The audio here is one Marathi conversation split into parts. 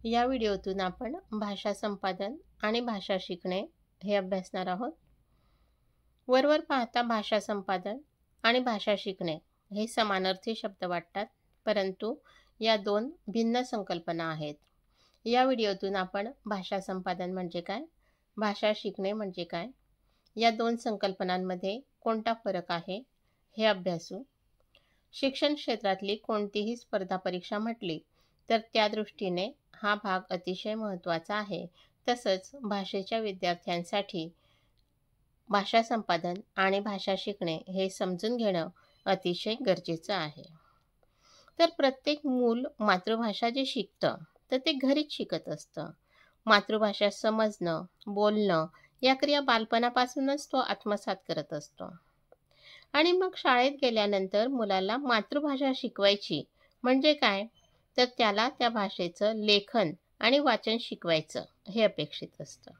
या व्हिडिओतून आपण भाषा संपादन आणि भाषा शिकणे हे अभ्यासणार आहोत. वरवर पाहता भाषा संपादन आणि भाषा शिकणे हे समानार्थी शब्द वाटतात, परंतु या दोन भिन्न संकल्पना आहेत. या व्हिडिओतून आपण भाषा संपादन म्हणजे काय, भाषा शिकणे म्हणजे काय, या दोन संकल्पनांमध्ये कोणता फरक आहे हे अभ्यासू. शिक्षण क्षेत्रातली कोणतीही स्पर्धा परीक्षा म्हटली तर त्या दृष्टीने हा भाग अतिशय महत्त्वाचा आहे. तसंच भाषेच्या विद्यार्थ्यांसाठी भाषा संपादन आणि भाषा शिकणे हे समजून घेणं अतिशय गरजेचं आहे. तर प्रत्येक मूल मातृभाषा जे शिकतं तर ते घरीच शिकत असतं. मातृभाषा समजणं, बोलणं या क्रिया बालपणापासूनच तो आत्मसात करत असतो. आणि मग शाळेत गेल्यानंतर मुलाला मातृभाषा शिकवायची म्हणजे काय, तर त्याला त्या भाषेचं लेखन आणि वाचन शिकवायचं हे अपेक्षित असतं.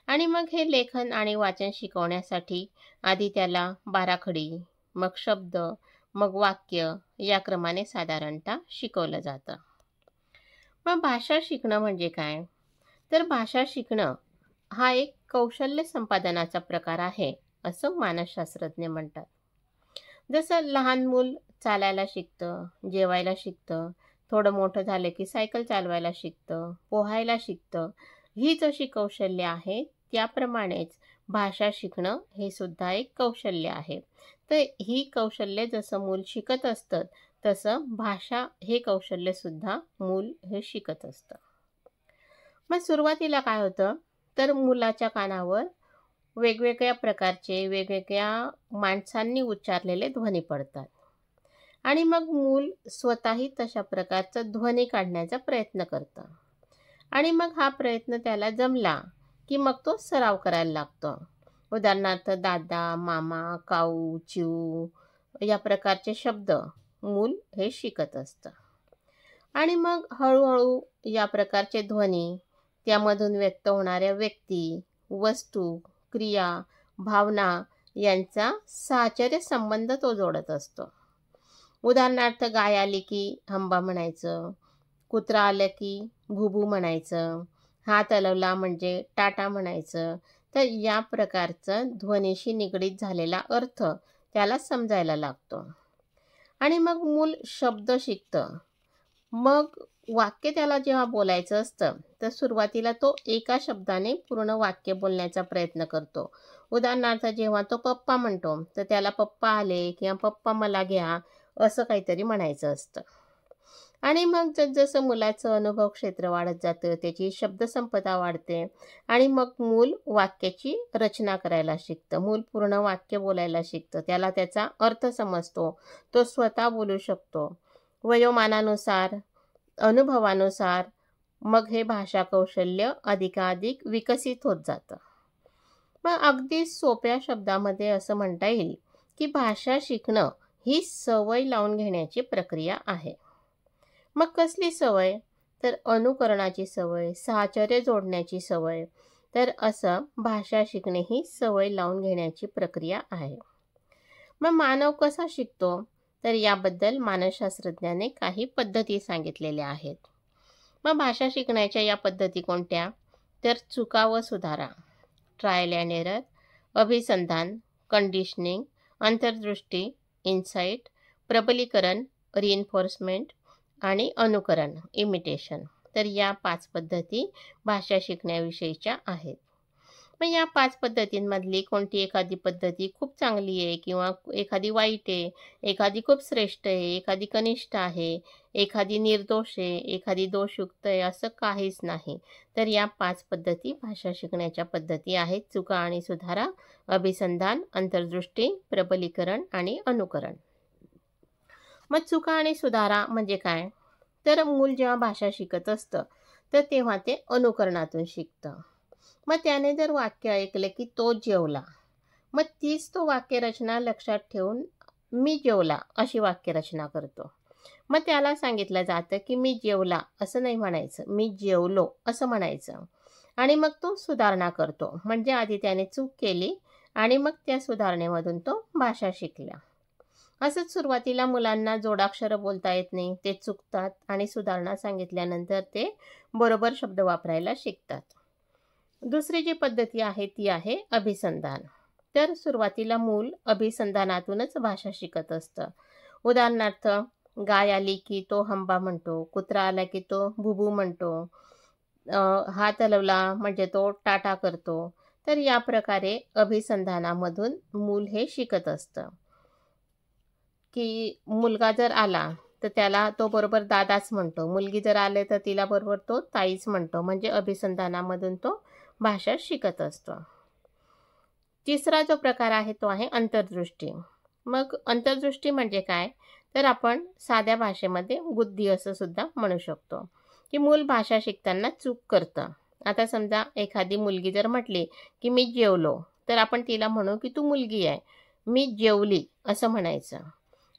आणि मग हे लेखन आणि वाचन शिकवण्यासाठी आधी त्याला बाराखडी, मग शब्द, मग वाक्य या क्रमाने साधारणतः शिकवलं जातं. मग भाषा शिकणं म्हणजे काय, तर भाषा शिकणं हा एक कौशल्य संपादनाचा प्रकार आहे असं मानसशास्त्रज्ञ म्हणतात. जसं लहान मूल चालायला शिकतं, जेवायला शिकतं, थोडं मोठं झालं की सायकल चालवायला शिकतं, पोहायला शिकतं. ही जशी कौशल्य आहे त्याप्रमाणेच भाषा शिकणं हे सुद्धा एक कौशल्य आहे. तर ही कौशल्य जसं मूल शिकत असतं तसं भाषा हे कौशल्यसुद्धा मूल हे शिकत असतं. मग सुरुवातीला काय होतं, तर मुलाच्या कानावर वेगवेगळ्या प्रकारचे वेगवेगळ्या माणसांनी उच्चारलेले ध्वनी पडतात आणि मग मूल स्वतःही तशा प्रकारचा ध्वनी काढण्याचा प्रयत्न करतं. आणि मग हा प्रयत्न त्याला जमला की मग तो सराव करायला लागतो. उदाहरणार्थ दादा, मामा, काऊ, चिऊ या प्रकारचे शब्द मूल हे शिकत असतं. आणि मग हळूहळू या प्रकारचे ध्वनी, त्यामधून व्यक्त होणाऱ्या व्यक्ती, वस्तू, क्रिया, भावना यांचा साहचर्य संबंध तो जोडत असतो. उदाहरणार्थ गाय आली की हंबा म्हणायचं, कुत्रा आलं की भुबू म्हणायचं, हात हलवला म्हणजे टाटा म्हणायचं. तर या प्रकारचं ध्वनीशी निगडीत झालेला अर्थ त्याला समजायला लागतो. आणि मग मूल शब्द शिकतं. मग वाक्य त्याला जेव्हा बोलायचं असतं तर सुरुवातीला तो एका शब्दाने पूर्ण वाक्य बोलण्याचा प्रयत्न करतो. उदाहरणार्थ जेव्हा तो पप्पा म्हणतो तर त्याला पप्पा आले किंवा पप्पा मला घ्या असं काहीतरी म्हणायचं असतं. आणि मग जसं मुलाचं अनुभव क्षेत्र वाढत जातं, त्याची शब्दसंपदा वाढते आणि मग मूल वाक्याची रचना करायला शिकतं. मूल पूर्ण वाक्य बोलायला शिकतं. त्याला त्याचा अर्थ समजतो. तो स्वतः बोलू शकतो. वयोमानानुसार, अनुभवानुसार मग हे भाषा कौशल्य अधिकाधिक विकसित होत जातं. मग अगदी सोप्या शब्दामध्ये असं म्हणता येईल की भाषा शिकणं ही सवय लावून घेण्याची प्रक्रिया आहे. मग कसली सवय, तर अनुकरणाची सवय, साहचर्य जोडण्याची सवय. तर असं भाषा शिकणे ही सवय लावून घेण्याची प्रक्रिया आहे. मग मानव कसा शिकतो, तर याबद्दल मानसशास्त्रज्ञाने काही पद्धती सांगितलेल्या आहेत. मग भाषा शिकण्याच्या या पद्धती कोणत्या, तर चुका व सुधारा, ट्रायल अँड एरर, अभिसंधान, कंडिशनिंग, अंतर्दृष्टी, इन्साइट, प्रबलीकरण, रिइन्फोर्समेंट आणि अनुकरण, इमिटेशन. तर या 5 पद्धती भाषा शिकण्याविषयीच्या आहेत. मग या 5 पद्धतींमधली कोणती एखादी पद्धती खूप चांगली आहे किंवा एखादी वाईट आहे, एखादी खूप श्रेष्ठ आहे, एखादी कनिष्ठ आहे, एखादी निर्दोष आहे, एखादी दोषयुक्त आहे, असं काहीच नाही. तर या 5 पद्धती भाषा शिकण्याच्या पद्धती आहेत. चुका आणि सुधारा, अभिसंधान, अंतर्दृष्टी, प्रबलीकरण आणि अनुकरण. मग चुका आणि सुधारा म्हणजे काय, तर मूल जेव्हा भाषा शिकत असतं तर तेव्हा ते अनुकरणातून शिकतं. मग त्याने जर वाक्य ऐकलं की तो जेवला, मग तीच तो वाक्यरचना लक्षात ठेवून मी जेवला अशी वाक्यरचना करतो. मग त्याला सांगितलं जातं की मी जेवला असं नाही म्हणायचं, मी जेवलो असं म्हणायचं. आणि मग तो सुधारणा करतो. म्हणजे आधी त्याने चूक केली आणि मग त्या सुधारणेमधून तो भाषा शिकला. असंच सुरुवातीला मुलांना जोडाक्षरं बोलता येत नाही, ते चुकतात आणि सुधारणा सांगितल्यानंतर ते बरोबर शब्द वापरायला शिकतात. दुसरी जी पद्धती आहे ती आहे अभिसंधान. तर सुरुवातीला मूल अभिसंधानातूनच भाषा शिकत असतं. उदाहरणार्थ, गाय आली की तो हंबा म्हणतो, कुत्रा आला की तो बुबू म्हणतो, हात हलवला म्हणजे तो टाटा करतो. तर या प्रकारे अभिसंधानामधून मूल हे शिकत असतं, की मुलगा जर आला तर त्याला तो बरोबर दादाच म्हणतो, मुलगी जर आले तर तिला बरोबर तो ताईच म्हणतो. म्हणजे अभिसंधानामधून तो भाषा शिकत असतो. तिसरा जो प्रकार आहे तो आहे अंतर्दृष्टी. मग अंतर्दृष्टी म्हणजे काय? तर आपण साध्या भाषेमध्ये बुद्धी असं सुद्धा म्हणू शकतो, की मूल भाषा शिकताना चूक करतं. आता समजा एखादी मुलगी जर म्हटली, की मी जेवलो, तर आपण तिला म्हणू, की तू मुलगी आहे, मी जेवली असं म्हणायचं.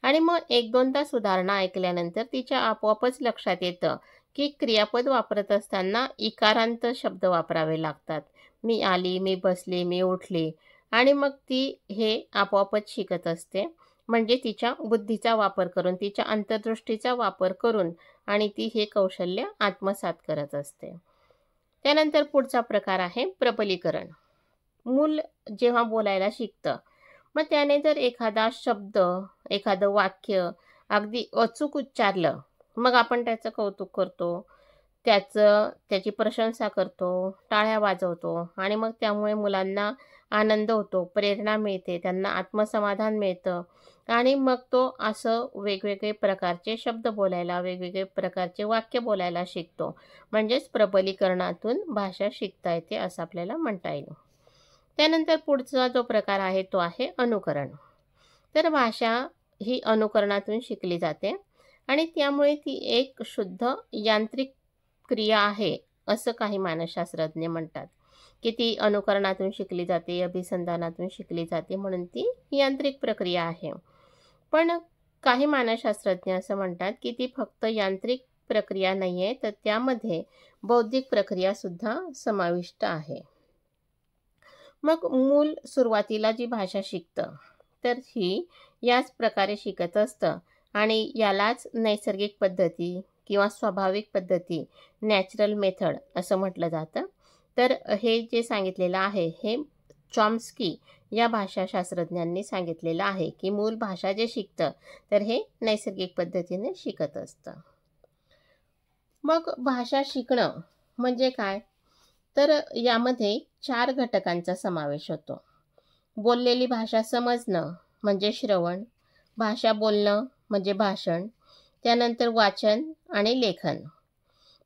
आणि मग 1-2दा सुधारणा ऐकल्यानंतर तिच्या आपोआपच लक्षात येतं, की क्रियापद वापरत असताना इकारांत शब्द वापरावे लागतात. मी आली, मी बसली, मी उठली आणि मग ती हे आपोआपच शिकत असते. म्हणजे तिच्या बुद्धीचा वापर करून, तिच्या अंतर्दृष्टीचा वापर करून आणि ती हे कौशल्य आत्मसात करत असते. त्यानंतर पुढचा प्रकार आहे प्रबलीकरण. मूल जेव्हा बोलायला शिकतं, मग त्याने जर एखादा शब्द, एखादं वाक्य अगदी अचूक उच्चारलं, मग आपण त्याचं कौतुक करतो, त्याची प्रशंसा करतो, टाळ्या वाजवतो आणि मग त्यामुळे मुलांना आनंद होतो, प्रेरणा मिळते, त्यांना आत्मसमाधान मिळतं आणि मग तो असं वेगवेगळे प्रकारचे शब्द बोलायला, वेगवेगळे प्रकारचे वाक्य बोलायला शिकतो. म्हणजेच प्रबलीकरणातून भाषा शिकता येते असं आपल्याला म्हणता येईल. त्यानंतर पुढचा जो प्रकार आहे तो आहे अनुकरण. तर भाषा ही अनुकरणातून शिकली जाते आणि त्यामुळे ती एक शुद्ध यांत्रिक क्रिया आहे असं काही मानसशास्त्रज्ञ म्हणतात, की ती अनुकरणातून शिकली जाते, अभिसंधानातून शिकली जाते, म्हणून ती यांत्रिक प्रक्रिया आहे. पण काही मानसशास्त्रज्ञ असं म्हणतात, की ती फक्त यांत्रिक प्रक्रिया नाही आहे, तर त्यामध्ये बौद्धिक प्रक्रिया सुद्धा समाविष्ट आहे. मग मूल सुरुवातीला जी भाषा शिकतं, तर ही याच प्रकारे शिकत असतं आणि यालाच नैसर्गिक पद्धती किंवा स्वाभाविक पद्धती, नॅचरल मेथड असं म्हटलं जातं. तर हे जे सांगितलेलं आहे हे चॉम्स्की या भाषाशास्त्रज्ञांनी सांगितलेलं आहे, की मूल भाषा जे शिकतं तर हे नैसर्गिक पद्धतीने शिकत असतं. मग भाषा शिकणं म्हणजे काय? तर यामध्ये 4 घटकांचा समावेश होतो. बोललेली भाषा समजणं म्हणजे श्रवण, भाषा बोलणं म्हणजे भाषण, त्यानंतर वाचन आणि लेखन.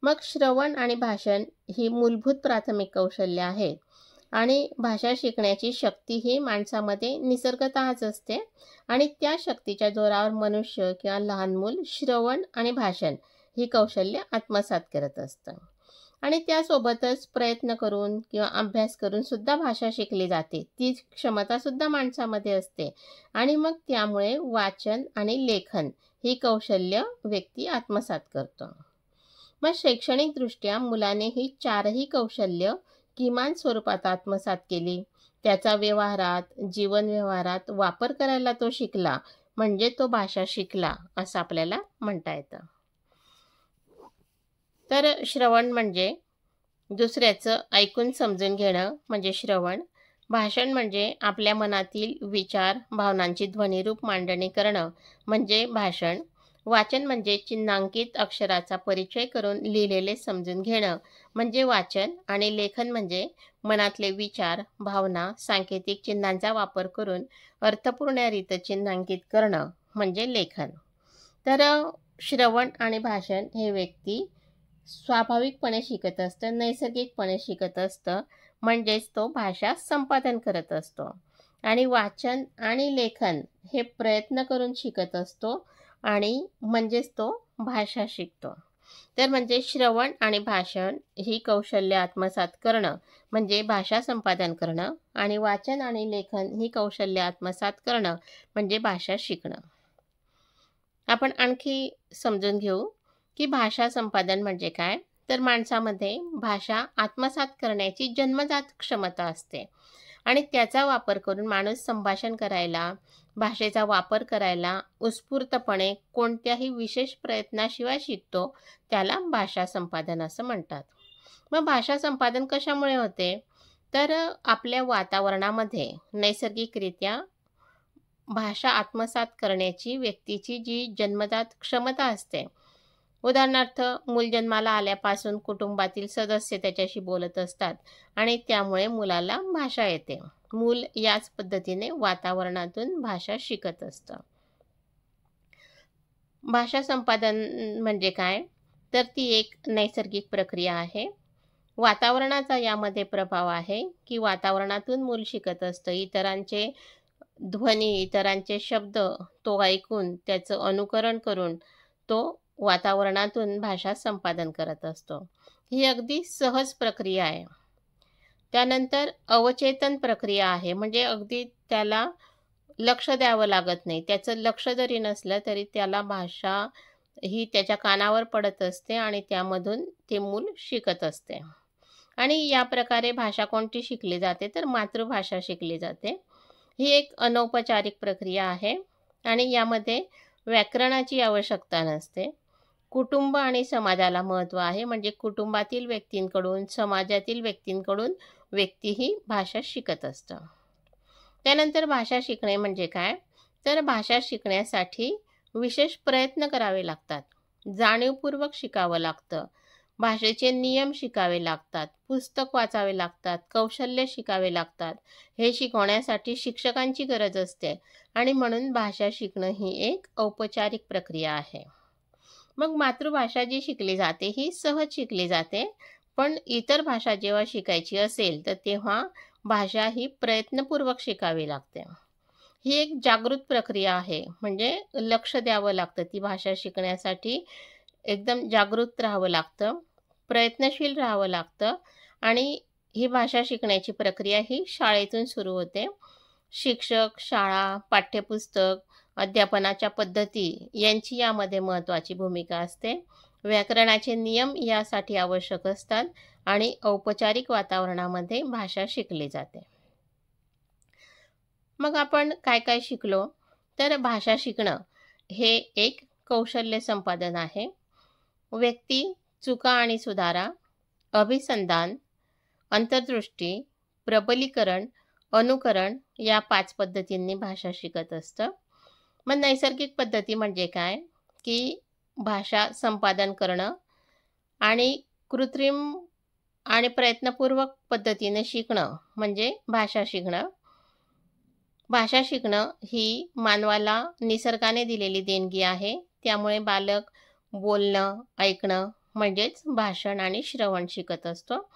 मग श्रवण आणि भाषण ही मूलभूत प्राथमिक कौशल्य आहेत आणि भाषा शिकण्याची शक्ती ही माणसामध्ये निसर्गतःच असते आणि त्या शक्तीच्या जोरावर मनुष्य किंवा लहान मूल श्रवण आणि भाषण ही कौशल्य आत्मसात करत असतं. आणि त्यासोबतच प्रयत्न करून किंवा अभ्यास करून सुद्धा भाषा शिकली जाते. ती क्षमता सुद्धा माणसामध्ये असते आणि मग त्यामुळे वाचन आणि लेखन ही कौशल्य व्यक्ती आत्मसात करतो. मग शैक्षणिकदृष्ट्या मुलाने ही 4ही कौशल्य किमान स्वरूपात आत्मसात केली, त्याचा व्यवहारात, जीवन व्यवहारात वापर करायला तो शिकला, म्हणजे तो भाषा शिकला असं आपल्याला म्हणता येतं. तर श्रवण म्हणजे दुसऱ्याचं ऐकून समजून घेणं म्हणजे श्रवण. भाषण म्हणजे आपल्या मनातील विचार, भावनांची ध्वनिरूप मांडणी करणं म्हणजे भाषण. वाचन म्हणजे चिन्हांकित अक्षराचा परिचय करून लिहिलेले समजून घेणं म्हणजे वाचन. आणि लेखन म्हणजे मनातले विचार, भावना, सांकेतिक चिन्हांचा वापर करून अर्थपूर्णरित्या चिन्हांकित करणं म्हणजे लेखन. तर श्रवण आणि भाषण हे व्यक्ती स्वाभाविकपणे शिकत असतं, नैसर्गिकपणे शिकत असतं, म्हणजेच तो भाषा संपादन करत असतो. आणि वाचन आणि लेखन हे प्रयत्न करून शिकत असतो आणि म्हणजेच तो भाषा शिकतो. तर म्हणजे श्रवण आणि भाषण ही कौशल्य आत्मसात करणं म्हणजे भाषा संपादन करणं आणि वाचन आणि लेखन ही कौशल्य आत्मसात करणं म्हणजे भाषा शिकणं. आपण आणखी समजून घेऊ की भाषा संपादन म्हणजे काय? तर माणसामध्ये भाषा आत्मसात करण्याची जन्मजात क्षमता असते आणि त्याचा वापर करून माणूस संभाषण करायला, भाषेचा वापर करायला उत्स्फूर्तपणे कोणत्याही विशेष प्रयत्नाशिवाय शिकतो त्याला भाषा संपादन असं म्हणतात. मग भाषा संपादन कशामुळे होते? तर आपल्या वातावरणामध्ये नैसर्गिकरित्या भाषा आत्मसात करण्याची व्यक्तीची जी जन्मजात क्षमता असते. उदाहरणार्थ, मूल जन्माला आल्यापासून कुटुंबातील सदस्य त्याच्याशी बोलत असतात आणि त्यामुळे मुलाला भाषा येते. मूल याच पद्धतीने वातावरणातून भाषा शिकत असतं. भाषा संपादन म्हणजे काय? तर ती एक नैसर्गिक प्रक्रिया आहे. वातावरणाचा यामध्ये प्रभाव आहे, की वातावरणातून मूल शिकत असतं. इतरांचे ध्वनी, इतरांचे शब्द तो ऐकून त्याचं अनुकरण करून तो वातावरणातून भाषा संपादन करत असतो. ही अगदी सहज प्रक्रिया आहे. त्यानंतर अवचेतन प्रक्रिया आहे, म्हणजे अगदी त्याला लक्ष द्यावं लागत नाही. त्याचं लक्ष जरी नसलं तरी त्याला भाषा ही त्याच्या कानावर पडत असते आणि त्यामधून ते मूल शिकत असते. आणि या प्रकारे भाषा कोणती शिकली जाते? तर मातृभाषा शिकली जाते. ही एक अनौपचारिक प्रक्रिया आहे आणि यामध्ये व्याकरणाची आवश्यकता नसते. कुटुंब आणि समाजाला महत्त्व आहे, म्हणजे कुटुंबातील व्यक्तींकडून, समाजातील व्यक्तींकडून व्यक्ती ही भाषा शिकत असतं. त्यानंतर भाषा शिकणे म्हणजे काय? तर भाषा शिकण्यासाठी विशेष प्रयत्न करावे लागतात. जाणीवपूर्वक शिकावं लागतं. भाषेचे नियम शिकावे लागतात. पुस्तक वाचावे लागतात. कौशल्य शिकावे लागतात. हे शिकवण्यासाठी शिक्षकांची गरज असते आणि म्हणून भाषा शिकणं ही एक औपचारिक प्रक्रिया आहे. मग मातृभाषा जी शिकली जाते ही सहज शिकली जाते, पण इतर भाषा जेव्हा शिकायची असेल तर तेव्हा भाषा ही प्रयत्नपूर्वक शिकावी लागते. ही एक जागृत प्रक्रिया आहे, म्हणजे लक्ष द्यावं लागतं. ती भाषा शिकण्यासाठी एकदम जागृत राहावं लागतं, प्रयत्नशील राहावं लागतं आणि ही भाषा शिकण्याची प्रक्रिया ही शाळेतून सुरू होते. शिक्षक, शाळा, पाठ्यपुस्तक, अध्यापनाच्या पद्धती यांची यामध्ये महत्त्वाची भूमिका असते. व्याकरणाचे नियम यासाठी आवश्यक असतात आणि औपचारिक वातावरणामध्ये भाषा शिकली जाते. मग आपण काय काय शिकलो? तर भाषा शिकणं हे एक कौशल्य संपादन आहे. व्यक्ती चुका आणि सुधारा, अभिसंधान, अंतर्दृष्टी, प्रबलीकरण, अनुकरण या 5 पद्धतींनी भाषा शिकत असतं. मग नैसर्गिक पद्धती म्हणजे काय? की भाषा संपादन करणं आणि कृत्रिम आणि प्रयत्नपूर्वक पद्धतीने शिकणं म्हणजे भाषा शिकणं. भाषा शिकणं ही मानवाला निसर्गाने दिलेली देणगी आहे. त्यामुळे बालक बोलणं, ऐकणं म्हणजेच भाषण आणि श्रवण शिकत असतो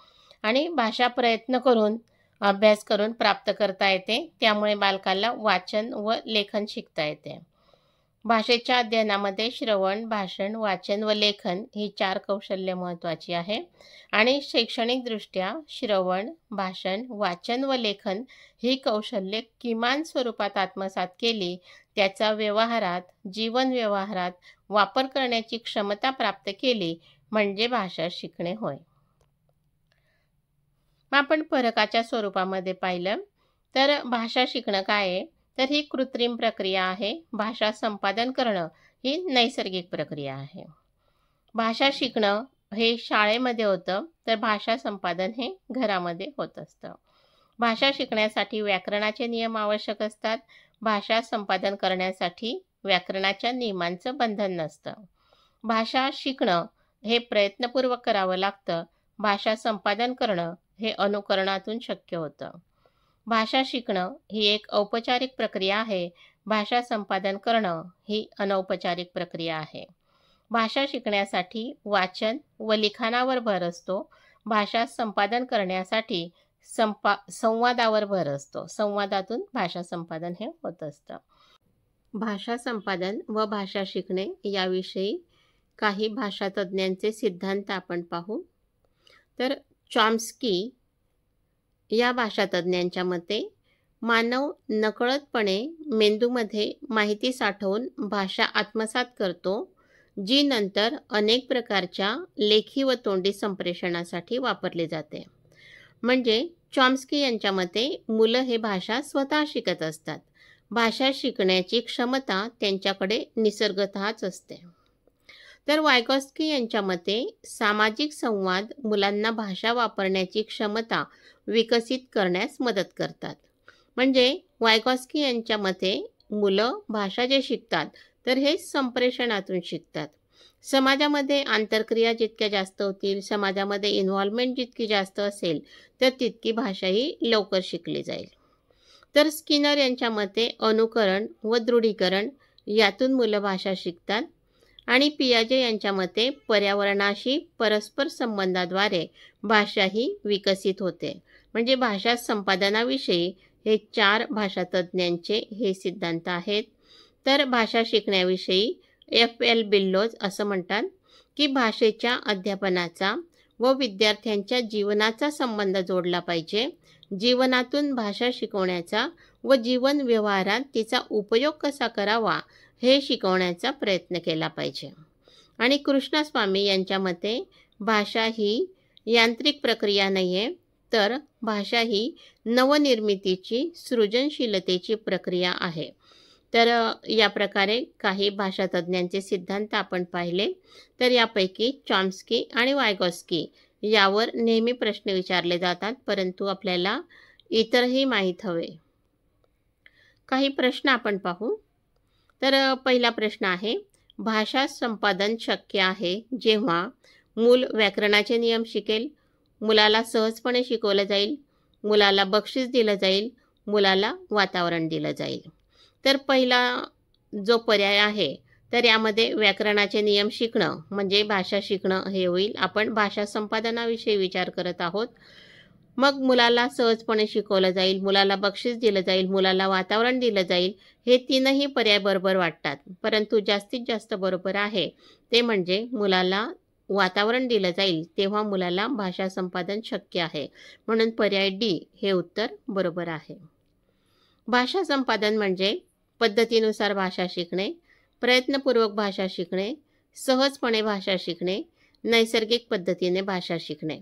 आणि भाषा प्रयत्न करून, अभ्यास करून प्राप्त करता येते. त्यामुळे बालकाला वाचन व लेखन शिकता येते. भाषेच्या अध्ययनामध्ये श्रवण, भाषण, वाचन व लेखन ही 4 कौशल्य महत्त्वाची आहे आणि शैक्षणिकदृष्ट्या श्रवण, भाषण, वाचन व लेखन ही कौशल्ये किमान स्वरूपात आत्मसात केली, त्याचा व्यवहारात, जीवन व्यवहारात वापर करण्याची क्षमता प्राप्त केली म्हणजे भाषा शिकणे होय. मग आपण फरकाच्या स्वरूपामध्ये पाहिलं तर भाषा शिकणं काय आहे? तर ही कृत्रिम प्रक्रिया आहे. भाषा संपादन करणं ही नैसर्गिक प्रक्रिया आहे. भाषा शिकणं हे शाळेमध्ये होतं, तर भाषा संपादन हे घरामध्ये होत असतं. भाषा शिकण्यासाठी व्याकरणाचे नियम आवश्यक असतात. भाषा संपादन करण्यासाठी व्याकरणाच्या नियमांचं बंधन नसतं. भाषा शिकणं हे प्रयत्नपूर्वक करावं लागतं. भाषा संपादन करणं हे अनुकरणातून शक्य होतं. भाषा शिकणं ही एक औपचारिक प्रक्रिया आहे. भाषा संपादन करणं ही अनौपचारिक प्रक्रिया आहे. भाषा शिकण्यासाठी वाचन व लिखाणावर भर असतो. भाषा संपादन करण्यासाठी संवादावर भर असतो. संवादातून भाषा संपादन हे होत असतं. भाषा संपादन व भाषा शिकणे याविषयी काही भाषातज्ञांचे सिद्धांत आपण पाहू. तर चॉम्स्की या भाषातज्ञांच्या मते मानव नकळतपणे मेंदूमध्ये माहिती साठवून भाषा आत्मसात करतो, जी नंतर अनेक प्रकारच्या लेखी व तोंडी संप्रेषणासाठी वापरली जाते. म्हणजे चॉम्स्की यांच्या मते मुलं हे भाषा स्वतः शिकत असतात, भाषा शिकण्याची क्षमता त्यांच्याकडे निसर्गतःच असते. तर वायगॉस्की यांच्या मते सामाजिक संवाद मुलांना भाषा वापरण्याची क्षमता विकसित करण्यास मदत करतात. म्हणजे वायगॉस्की यांच्या मते मुलं भाषा जे शिकतात तर हे संप्रेषणातून शिकतात. समाजामध्ये आंतरक्रिया जितक्या जास्त होतील, समाजामध्ये इन्व्हॉल्वमेंट जितकी जास्त असेल तर तितकी भाषाही लवकर शिकली जाईल. तर स्किनर यांच्या मते अनुकरण व दृढीकरण यातून मुलं भाषा शिकतात. आणि पियाजे यांच्या मते पर्यावरणाशी परस्पर संबंधाद्वारे भाषा ही विकसित होते. म्हणजे भाषा संपादनाविषयी हे 4 भाषातज्ञांचे हे सिद्धांत आहेत. तर भाषा शिकण्याविषयी F.L. बिल्लोज असं म्हणतात की भाषेच्या अध्यापनाचा व विद्यार्थ्यांच्या जीवनाचा संबंध जोडला पाहिजे. जीवनातून भाषा शिकवण्याचा व जीवन व्यवहारात तिचा उपयोग कसा करावा हे शिकवण्याचा प्रयत्न केला पाहिजे. आणि कृष्णस्वामी यांच्या मते भाषा ही यांत्रिक प्रक्रिया नाही आहे, तर भाषा ही नवनिर्मितीची सृजनशीलतेची प्रक्रिया आहे. तर या प्रकारे काही भाषातज्ञांचे सिद्धांत आपण पाहिले. तर यापैकी चॉम्स्की आणि वायगॉस्की यावर नेहमी प्रश्न विचारले जातात, परंतु आपल्याला इतरही माहीत हवे. काही प्रश्न आपण पाहू. तर पहिला प्रश्न आहे, भाषा संपादन शक्य आहे जेव्हा मूल व्याकरणाचे नियम शिकेल, मुलाला सहजपणे शिकवलं जाईल, मुलाला बक्षीस दिलं जाईल, मुलाला वातावरण दिलं जाईल. तर पहिला जो पर्याय आहे तर यामध्ये व्याकरणाचे नियम शिकणं म्हणजे भाषा शिकणं हे होईल. आपण भाषा संपादनाविषयी विचार करत आहोत. मग मुलाला सहजपणे शिकवलं जाईल, मुलाला बक्षीस दिलं जाईल, मुलाला वातावरण दिलं जाईल, हे तीनही पर्याय बरोबर वाटतात. परंतु जास्तीत जास्त बरोबर आहे ते म्हणजे मुलाला वातावरण दिलं जाईल तेव्हा मुलाला भाषा संपादन शक्य आहे. म्हणून पर्याय डी हे उत्तर बरोबर आहे. भाषा संपादन म्हणजे पद्धतीनुसार भाषा शिकणे, प्रयत्नपूर्वक भाषा शिकणे, सहजपणे भाषा शिकणे, नैसर्गिक पद्धतीने भाषा शिकणे.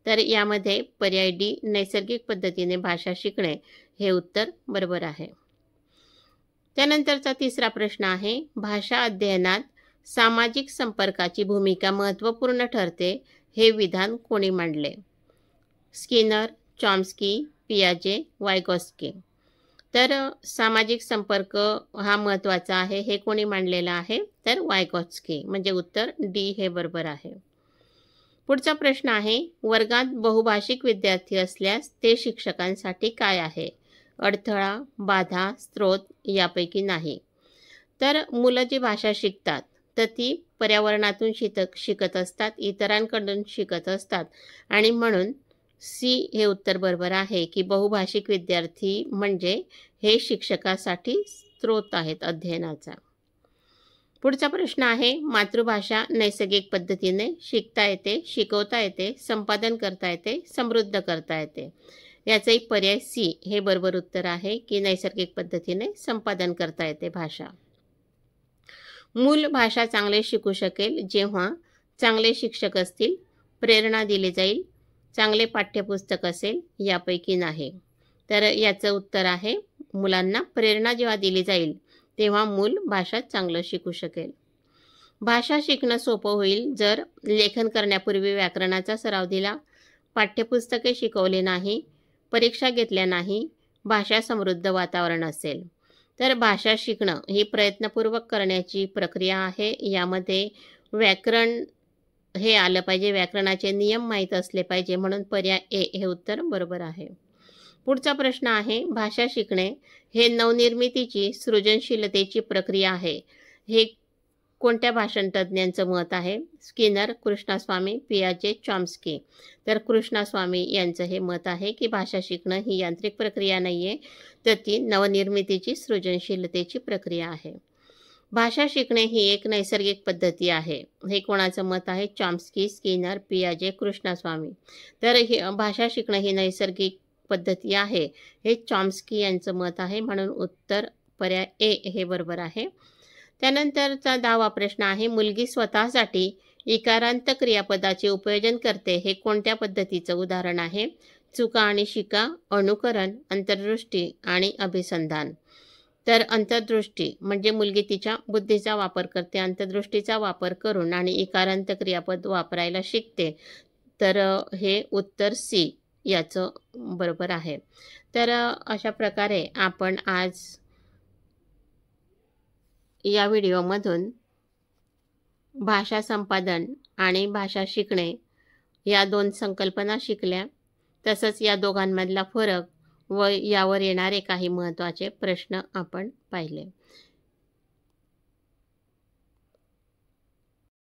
तर यामध्ये पर्याय डी नैसर्गिक पद्धतीने भाषा शिकणे हे उत्तर बरोबर आहे. त्यानंतरचा तिसरा प्रश्न आहे, भाषा अध्ययनात सामाजिक संपर्काची भूमिका महत्त्वपूर्ण ठरते हे विधान कोणी मांडले? स्किनर, चॉम्स्की, पियाजे, वायगॉस्की. तर सामाजिक संपर्क हा महत्त्वाचा आहे हे कोणी मांडलेला आहे? तर वायगॉस्की. म्हणजे उत्तर डी हे बरोबर आहे. पुढचा प्रश्न आहे, वर्गात बहुभाषिक विद्यार्थी असल्यास ते शिक्षकांसाठी काय आहे? अडथळा, बाधा, स्रोत यापैकी नाही. तर मुलं जी भाषा शिकतात तर ती पर्यावरणातून शिकत असतात, इतरांकडून शिकत असतात आणि म्हणून सी हे उत्तर बरोबर आहे की बहुभाषिक विद्यार्थी म्हणजे हे शिक्षकासाठी स्रोत आहेत अध्ययनाचा. पुढचा प्रश्न आहे, मातृभाषा नैसर्गिक पद्धतीने शिकता येते, शिकवता येते, संपादन करता येते, समृद्ध करता येते. याचाही पर्याय सी हे बरोबर उत्तर आहे की नैसर्गिक पद्धतीने संपादन करता येते भाषा. मूल भाषा चांगले शिकू शकेल जेव्हा चांगले शिक्षक असतील, प्रेरणा दिली जाईल, चांगले पाठ्यपुस्तक असेल, यापैकी नाही. तर याचं उत्तर आहे, मुलांना प्रेरणा जेव्हा दिली जाईल तेव्हा मूल भाषा चांगलं शिकू शकेल. भाषा शिकणं सोपं होईल जर लेखन करण्यापूर्वी व्याकरणाचा सराव दिला, पाठ्यपुस्तके शिकवले नाही, परीक्षा घेतल्या नाही, भाषा समृद्ध वातावरण असेल. तर भाषा शिकणं ही प्रयत्नपूर्वक करण्याची प्रक्रिया आहे. यामध्ये व्याकरण हे आलं पाहिजे, व्याकरणाचे नियम माहीत असले पाहिजे. म्हणून पर्याय ए हे उत्तर बरोबर आहे. पुढचा प्रश्न आहे, भाषा शिकणे हे नवनिर्मितीची सृजनशीलतेची प्रक्रिया आहे हे कोणत्या भाषातज्ञांचं मत आहे? स्किनर, कृष्णस्वामी, पियाजे, चॉम्स्की. तर कृष्णस्वामी यांचं हे मत आहे की भाषा शिकणं ही यांत्रिक प्रक्रिया नाही आहे, तर ती नवनिर्मितीची सृजनशीलतेची प्रक्रिया आहे. भाषा शिकणे ही एक नैसर्गिक पद्धती आहे हे कोणाचं मत आहे? चॉम्स्की, स्किनर, पियाजे, कृष्णस्वामी. तर ही भाषा शिकणं ही नैसर्गिक पद्धती आहे हे चॉम्स्की यांचं मत आहे. म्हणून उत्तर पर्याय ए हे बरोबर आहे. त्यानंतरचा 10वा प्रश्न आहे, मुलगी स्वतःसाठी इकारांत क्रियापदाचे उपयोजन करते हे कोणत्या पद्धतीचं उदाहरण आहे? चुका आणि शिका, अनुकरण, अंतर्दृष्टी आणि अभिसंधान. तर अंतर्दृष्टी म्हणजे मुलगी तिच्या बुद्धीचा वापर करते, अंतर्दृष्टीचा वापर करून आणि इकारांत क्रियापद वापरायला शिकते. तर हे उत्तर सी याचं बरोबर आहे. तर अशा प्रकारे आपण आज या व्हिडिओमधून भाषा संपादन आणि भाषा शिकणे या 2 संकल्पना शिकल्या. तसंच या दोघांमधला फरक व यावर येणारे काही महत्त्वाचे प्रश्न आपण पाहिले.